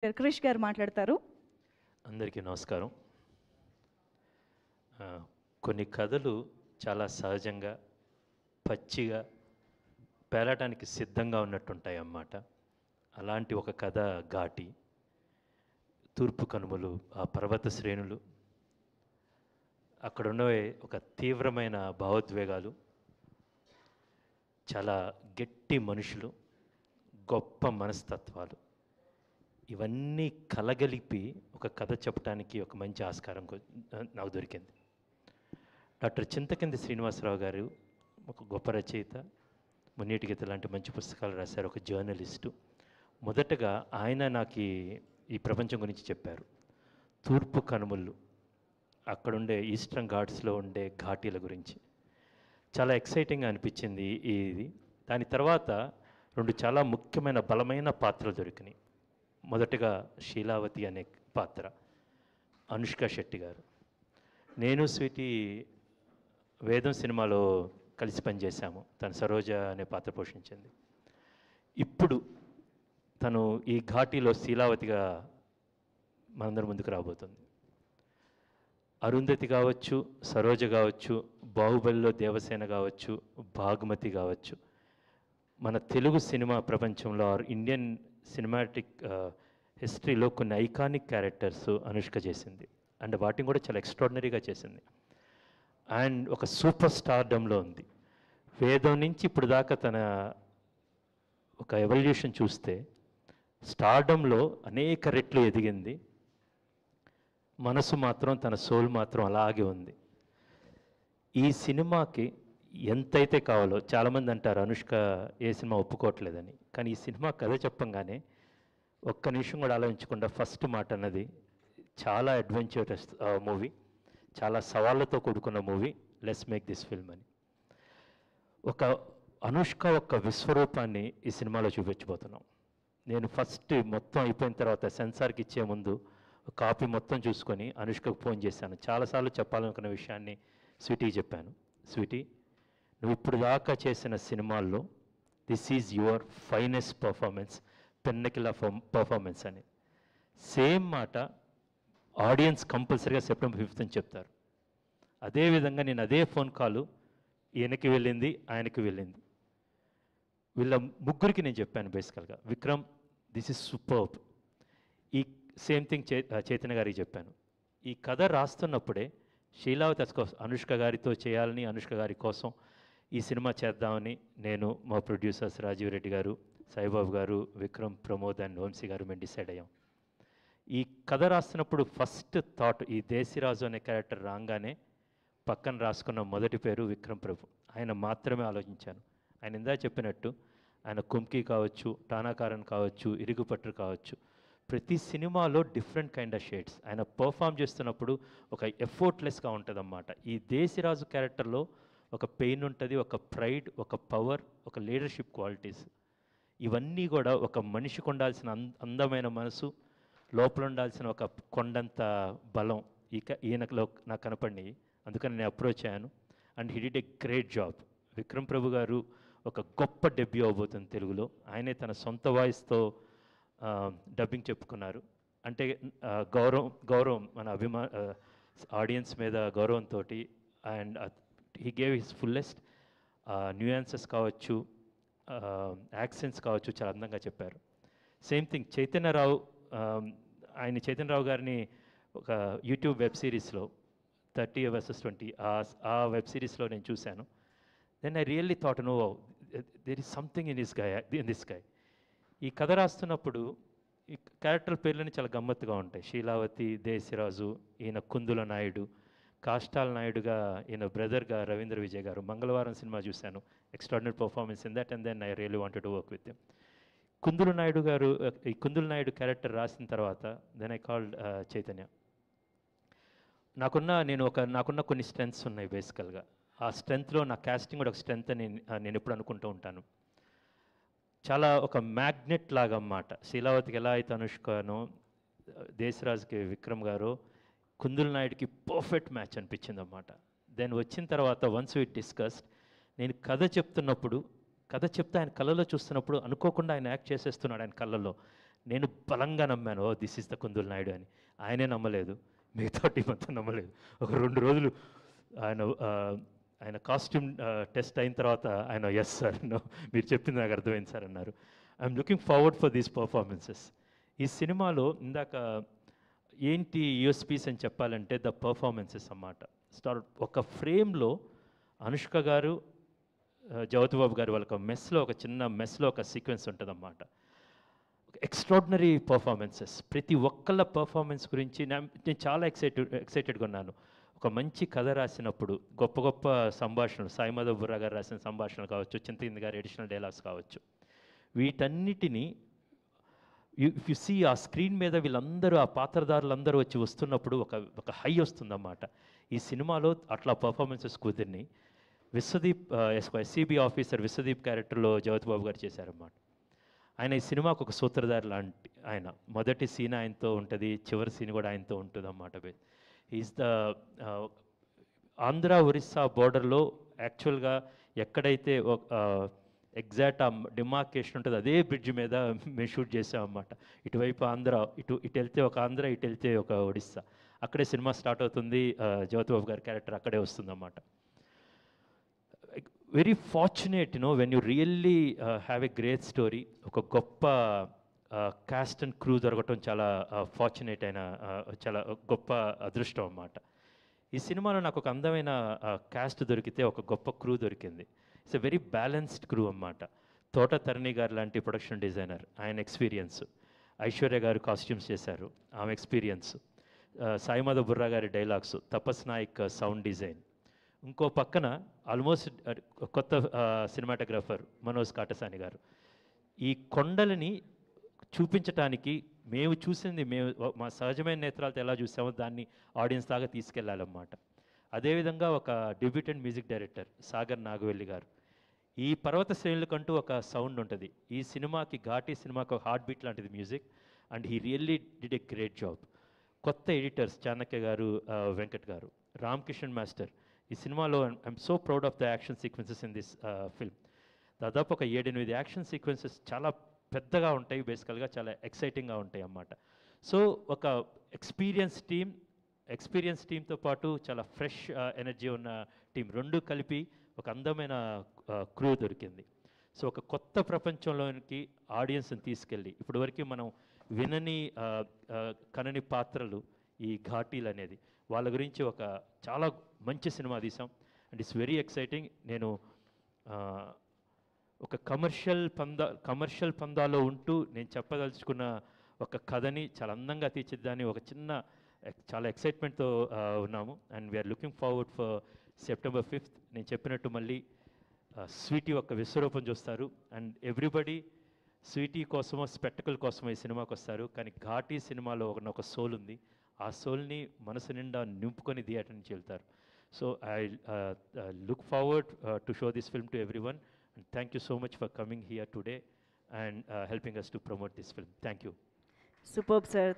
క్రిష్ గారు మాట్లాడతారు. అందరికీ నమస్కారం. కొన్ని కథలు చాలా సహజంగా, పచ్చిగా, పేలటానికి సిద్ధంగా ఉన్నట్టుంటాయి అన్నమాట. అలాంటి ఒక కథ ఘాటి. తూర్పు కనుమలు, ఆ పర్వత శ్రేణులు, అక్కడున్నవే ఒక తీవ్రమైన భావోద్వేగాలు, చాలా గట్టి మనుషులు, గొప్ప మనస్తత్వాలు, ఇవన్నీ కలగలిపి ఒక కథ చెప్పడానికి ఒక మంచి ఆస్కారం నాకు దొరికింది. డాక్టర్ చింతకింది శ్రీనివాసరావు గారు ఒక గొప్ప రచయిత, మున్నీటి గీత లాంటి మంచి పుస్తకాలు రాశారు, ఒక జర్నలిస్టు. మొదటగా ఆయన నాకు ఈ ప్రపంచం గురించి చెప్పారు. తూర్పు కనుమలు, అక్కడుండే ఈస్టర్న్ ఘాట్స్లో ఉండే ఘాటీల గురించి చాలా ఎక్సైటింగ్గా అనిపించింది ఇది. దాని తర్వాత రెండు చాలా ముఖ్యమైన బలమైన పాత్రలు దొరికినాయి. మొదటగా శీలావతి అనే పాత్ర, అనుష్క శెట్టి గారు. నేను స్వీటీ వేదం సినిమాలో కలిసి పనిచేశాము. తను సరోజ అనే పాత్ర పోషించింది. ఇప్పుడు తను ఈ ఘాటీలో శీలావతిగా మనందరి ముందుకు రాబోతుంది. అరుంధతి కావచ్చు, సరోజ కావచ్చు, బాహుబలిలో దేవసేన కావచ్చు, భాగ్మతి కావచ్చు, మన తెలుగు సినిమా ప్రపంచంలో ఇండియన్ సినిమాటిక్ హిస్టరీలో కొన్ని ఐకానిక్ క్యారెక్టర్స్ అనుష్క చేసింది. అండ్ వాటిని కూడా చాలా ఎక్స్ట్రాడినరీగా చేసింది. అండ్ ఒక సూపర్ స్టార్డమ్లో ఉంది. వేదం నుంచి ఇప్పుడు దాకా తన ఒక ఎవల్యూషన్ చూస్తే స్టార్డమ్లో అనేక రెట్లు ఎదిగింది. మనసు మాత్రం, తన సోల్ మాత్రం అలాగే ఉంది. ఈ సినిమాకి ఎంతైతే కావాలో, చాలామంది అంటారు అనుష్క ఏ సినిమా ఒప్పుకోవట్లేదని, కానీ ఈ సినిమా కథ చెప్పంగానే ఒక్క నిమిషం కూడా ఆలోచించకుండా ఫస్ట్ మాట అన్నది, చాలా అడ్వెంచరస్ మూవీ, చాలా సవాళ్ళతో కూడుకున్న movie, let's make this film అని. ఒక అనుష్క ఒక విశ్వరూపాన్ని ఈ సినిమాలో చూపించబోతున్నాం. నేను ఫస్ట్ మొత్తం అయిపోయిన తర్వాత సెన్సార్కి ఇచ్చే ముందు కాపీ మొత్తం చూసుకొని అనుష్కకు ఫోన్ చేశాను. చాలాసార్లు చెప్పాలనుకున్న విషయాన్ని స్వీటీకి చెప్పాను. స్వీటీ, నువ్వు ఇప్పుడు దాకా చేసిన సినిమాల్లో this is your finest performance, పెన్నకిలా పర్ఫార్మెన్స్ అని. సేమ్ మాట ఆడియన్స్ కంపల్సరీగా సెప్టెంబర్ 5th అని చెప్తారు. అదేవిధంగా నేను అదే ఫోన్ కాలు ఈయనకి వెళ్ళింది, ఆయనకి వెళ్ళింది. వీళ్ళ ముగ్గురికి నేను చెప్పాను బేసికల్గా, విక్రమ్ దిస్ ఇస్ సూపర్బ్. ఈ సేమ్ థింగ్ చైతన్య గారికి చెప్పాను. ఈ కథ రాస్తున్నప్పుడే శీలావతి అనుష్క గారితో చేయాలని, అనుష్క గారి కోసం ఈ సినిమా చేద్దామని నేను, మా ప్రొడ్యూసర్స్ రాజీవ్ రెడ్డి గారు, సాయిబాబు గారు, విక్రమ్, ప్రమోద్ అండ్ వంశీ గారు మేము డిసైడ్ అయ్యాం. ఈ కథ రాస్తున్నప్పుడు ఫస్ట్ థాట్, ఈ దేశీరాజు అనే క్యారెక్టర్ రాగానే పక్కన రాసుకున్న మొదటి పేరు విక్రమ్ ప్రభు. ఆయన మాత్రమే ఆలోచించాను. ఆయన ఇందా చెప్పినట్టు ఆయన కుంకి కావచ్చు, టానాకారన్ కావచ్చు, ఇరుగుపట్టు కావచ్చు, ప్రతి సినిమాలో డిఫరెంట్ కైండ్ ఆఫ్ షేడ్స్. ఆయన పర్ఫామ్ చేస్తున్నప్పుడు ఒక ఎఫర్ట్లెస్గా ఉంటుందన్నమాట. ఈ దేశీరాజు క్యారెక్టర్లో ఒక పెయిన్ ఉంటుంది, ఒక ప్రైడ్, ఒక పవర్, ఒక లీడర్షిప్ క్వాలిటీస్. ఇవన్నీ కూడా ఒక మనిషికి ఉండాల్సిన అందమైన మనసు, లోపల ఉండాల్సిన ఒక కొండంత బలం ఈయనలో నాకు కనపడినాయి. అందుకని నేను అప్రోచ్ అయ్యాను. And he did a great job. Vikram Prabhu garu ఒక గొప్ప డెబ్యూ అవబోతుంది తెలుగులో. ఆయనే తన సొంత వాయిస్తో డబ్బింగ్ చెప్పుకున్నారు. అంటే గౌరవం మన ఆడియన్స్ మీద గౌరవంతో, and he gave his fullest. Nuances కావచ్చు, యాక్సెంట్స్ కావచ్చు, చాలా అందంగా చెప్పారు. సేమ్ థింగ్ చైతన్యరావు, చైతన్యరావు గారిని ఒక యూట్యూబ్ వెబ్ సిరీస్లో 30 vs 20 ఆ వెబ్ సిరీస్లో నేను చూశాను. Then I really thought, no, there is something in this guy. ఈ కథ రాస్తున్నప్పుడు ఈ క్యారెక్టర్ పేర్లని చాలా గమ్మత్తుగా ఉంటాయి. శీలావతి, దేశరాజు, ఈయన కుందుల నాయుడు, కాష్టాల నాయుడుగా ఈయన బ్రదర్గా రవీంద్ర విజయ్ గారు. మంగళవారం సినిమా చూశాను, extraordinary performance in that, and then I really wanted to work with him. Kundula Naidu గారు, ఈ కుందుల నాయుడు క్యారెక్టర్ రాసిన తర్వాత దెన్ ఐ కాల్డ్ చైతన్య. నాకున్న కొన్ని స్ట్రెంగ్త్స్ ఉన్నాయి బేసికల్గా. ఆ స్ట్రెంగ్త్లో నా కాస్టింగ్ కూడా ఒక స్ట్రెంగ్త్ అని నేను ఎప్పుడు అనుకుంటూ ఉంటాను. చాలా ఒక మ్యాగ్నెట్ లాగా అన్నమాట. శీలావతికి ఎలా అయితే అనుష్కనో, దేశరాజుకి విక్రమ్ గారు, కుందుల నాయుడికి పర్ఫెక్ట్ మ్యాచ్ అనిపించింది అన్నమాట. దెన్ వచ్చిన తర్వాత వన్స్ వి డిస్కస్డ్, నేను కథ చెప్తే ఆయన కళ్ళలో చూస్తున్నప్పుడు అనుకోకుండా ఆయన యాక్ట్ చేసేస్తున్నాడు ఆయన కళ్ళల్లో. నేను బలంగా నమ్మాను, oh this is the Kundul Naidu అని. ఆయనే నమ్మలేదు, మిగతా టీం అంతా నమ్మలేదు. ఒక 2 రోజులు ఆయన ఆయన కాస్ట్యూమ్ టెస్ట్ అయిన తర్వాత ఆయన ఎస్ సార్, నో మీరు చెప్పింది నాకు అర్థమైంది సార్ అన్నారు. I'm looking forward for these performances. ఈ సినిమాలో ఇందాక ఏంటి యూఎస్పీస్ అని చెప్పాలంటే ద పర్ఫార్మెన్సెస్ అన్నమాట. ఒక ఫ్రేమ్లో అనుష్క గారు, జ్యోతి బాబు గారు వాళ్ళ ఒక చిన్న మెస్లో ఒక సీక్వెన్స్ ఉంటుందన్నమాట. Extraordinary performances. ప్రతి ఒక్కళ్ళ పర్ఫార్మెన్స్ గురించి నేను చాలా ఎక్సైటెడ్గా ఉన్నాను. ఒక మంచి కథ రాసినప్పుడు గొప్ప గొప్ప సంభాషణలు, సాయి మాధవ్ బుర్రా గారు రాసిన సంభాషణలు కావచ్చు, చింతకింది గారి ఎడిషనల్ డైలాగ్స్ కావచ్చు, వీటన్నిటినీ ఇఫ్ యు సీ ఆ స్క్రీన్ మీద వీళ్ళందరూ, ఆ పాత్రధారులందరూ వచ్చి వస్తున్నప్పుడు ఒక హై వస్తుందన్నమాట. ఈ సినిమాలో అట్లా performances కుదిరిని Vishwadeep, SCB officer Vishwadeep క్యారెక్టర్లో జ్యోతి బాబు గారు చేశారన్నమాట. ఆయన ఈ సినిమాకు ఒక సూత్రధారి లాంటి ఆయన. మొదటి సీన్ ఆయనతో ఉంటుంది, చివరి సీన్ కూడా ఆయనతో ఉంటుంది అన్నమాట. ఈజ్ ద ఆంధ్ర ఒరిస్సా బోర్డర్లో యాక్చువల్గా ఎక్కడైతే ఎగ్జాక్ట్ ఆ డిమార్కేషన్ ఉంటుంది, అదే బ్రిడ్జ్ మీద మేము షూట్ చేసామన్నమాట. ఇటువైపు ఆంధ్ర, ఇటు వెళ్తే ఒక ఆంధ్ర, ఇటు వెళ్తే ఒక ఒడిస్సా. అక్కడే సినిమా స్టార్ట్ అవుతుంది, జ్యోతిబాబు గారి క్యారెక్టర్ అక్కడే వస్తుందన్నమాట. Very fortunate when you really have a great story. ఒక గొప్ప క్యాస్ట్ అండ్ క్రూ దొరకటం చాలా ఫార్చునేట్ అయిన, చాలా గొప్ప అదృష్టం అన్నమాట. ఈ సినిమాలో నాకు ఒక అందమైన క్యాస్ట్ దొరికితే ఒక గొప్ప క్రూ దొరికింది. It's a very balanced crew అన్నమాట. తోట తరణి గారు లాంటి ప్రొడక్షన్ డిజైనర్, ఆయన ఎక్స్పీరియన్స్. ఐశ్వర్య గారు కాస్ట్యూమ్స్ చేశారు, ఆమె ఎక్స్పీరియన్స్. సాయి మాధవ్ బుర్రా గారి డైలాగ్స్, తపస్ నాయక్ సౌండ్ డిజైన్. ఇంకో పక్కన ఆల్మోస్ట్ కొత్త సినిమాటోగ్రాఫర్ మనోజ్ కాటసాని గారు. ఈ కొండలని చూపించటానికి మేము చూసింది, మా సహజమైన నేత్రాలతో ఎలా చూసామో దాన్ని ఆడియన్స్ దాకా తీసుకెళ్ళాలన్నమాట. అదేవిధంగా ఒక debutant music director Sagar Nagavelli గారు. ఈ పర్వత శ్రేణులకంటూ ఒక సౌండ్ ఉంటుంది. ఈ సినిమాకి, ఘాటీ సినిమాకి ఒక హార్ట్ బీట్ లాంటిది music, and he really did a great job. కొత్త ఎడిటర్స్ చాణక్య గారు, వెంకట్ గారు, రామ్ కిషన్ మాస్టర్. ఈ సినిమాలో I'm so proud of the action sequences in this film. దాదాపు ఒక 7-8 యాక్షన్ సీక్వెన్సెస్ చాలా పెద్దగా ఉంటాయి, బేసికల్గా చాలా ఎక్సైటింగ్గా ఉంటాయి అన్నమాట. సో ఒక ఎక్స్పీరియన్స్ టీంతో పాటు చాలా ఫ్రెష్ ఎనర్జీ ఉన్న టీం, రెండు కలిపి ఒక అందమైన క్రూ దొరికింది. సో ఒక కొత్త ప్రపంచంలోనికి ఆడియన్స్ని తీసుకెళ్ళి, ఇప్పటివరకు మనం వినని కనని పాత్రలు ఈ ఘాటీలు అనేది, వాళ్ళ గురించి ఒక చాలా మంచి సినిమా తీసాం. And it's very exciting. నేను ఒక కమర్షియల్ పందాలో ఉంటూ నేను చెప్పదలుచుకున్న ఒక కథని చాలా అందంగా తీర్చిద్దాన్ని ఒక చిన్న చాలా ఎక్సైట్మెంట్తో ఉన్నాము. And we are looking forward for September 5th. నేను చెప్పినట్టు మళ్ళీ స్వీటీ ఒక విశ్వరూపం చూస్తారు. అండ్ ఎవ్రీబడి స్వీటీ కోసమో స్పెక్టకల్ కోసమో ఈ సినిమాకి వస్తారు, కానీ ఘాటీ సినిమాలో ఒక సోల్ ఉంది. ఆ సోల్ని మనసు నిండా నింపుకొని థియేటర్ నుంచి వెళ్తారు. So I look forward to show this film to every one. And thank you so much for coming here today and helping us to promote this film. Thank you. Superb, sir.